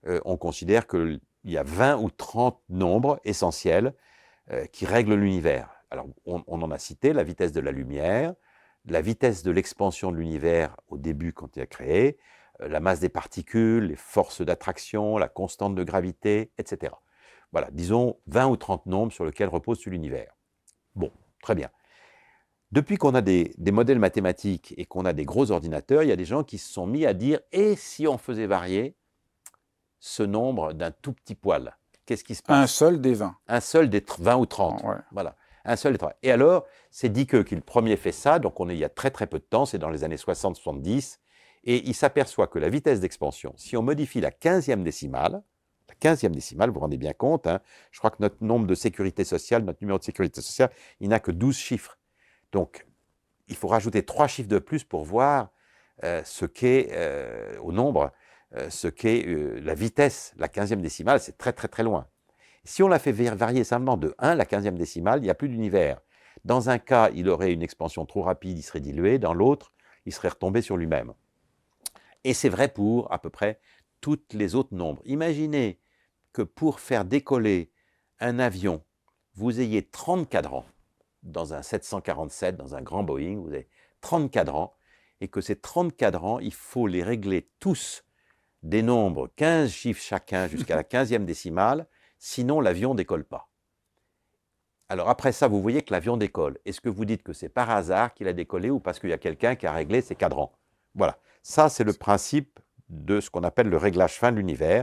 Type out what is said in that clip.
on considère qu'il y a 20 ou 30 nombres essentiels qui règlent l'univers. Alors, on en a cité la vitesse de la lumière, la vitesse de l'expansion de l'univers au début quand il a créé, la masse des particules, les forces d'attraction, la constante de gravité, etc. Voilà, disons 20 ou 30 nombres sur lesquels repose tout l'univers. Bon, très bien. Depuis qu'on a des modèles mathématiques et qu'on a des gros ordinateurs, il y a des gens qui se sont mis à dire « et si on faisait varier ce nombre d'un tout petit poil, qu'est-ce qui se passe ?» Un seul des 20. Un seul des 20 ou 30. Ouais. Voilà, un seul des 30. Et alors, c'est Dicke qui le premier fait ça, donc on est il y a très très peu de temps, c'est dans les années 60-70, et il s'aperçoit que la vitesse d'expansion, si on modifie la 15e décimale, vous vous rendez bien compte, hein, je crois que notre nombre de sécurité sociale, notre numéro de sécurité sociale, il n'a que 12 chiffres. Donc, il faut rajouter 3 chiffres de plus pour voir ce qu'est, au nombre, ce qu'est la vitesse. La 15e décimale, c'est très très très loin. Si on la fait varier simplement de 1, la 15e décimale, il n'y a plus d'univers. Dans un cas, il aurait une expansion trop rapide, il serait dilué. Dans l'autre, il serait retombé sur lui-même. Et c'est vrai pour à peu près tous les autres nombres. Imaginez que pour faire décoller un avion, vous ayez 30 cadrans. Dans un 747, dans un grand Boeing, vous avez 30 cadrans. Et que ces 30 cadrans, il faut les régler tous des nombres, 15 chiffres chacun jusqu'à la 15e décimale, sinon l'avion ne décolle pas. Alors après ça, vous voyez que l'avion décolle. Est-ce que vous dites que c'est par hasard qu'il a décollé ou parce qu'il y a quelqu'un qui a réglé ses cadrans? Voilà, ça c'est le principe de ce qu'on appelle le réglage fin de l'univers.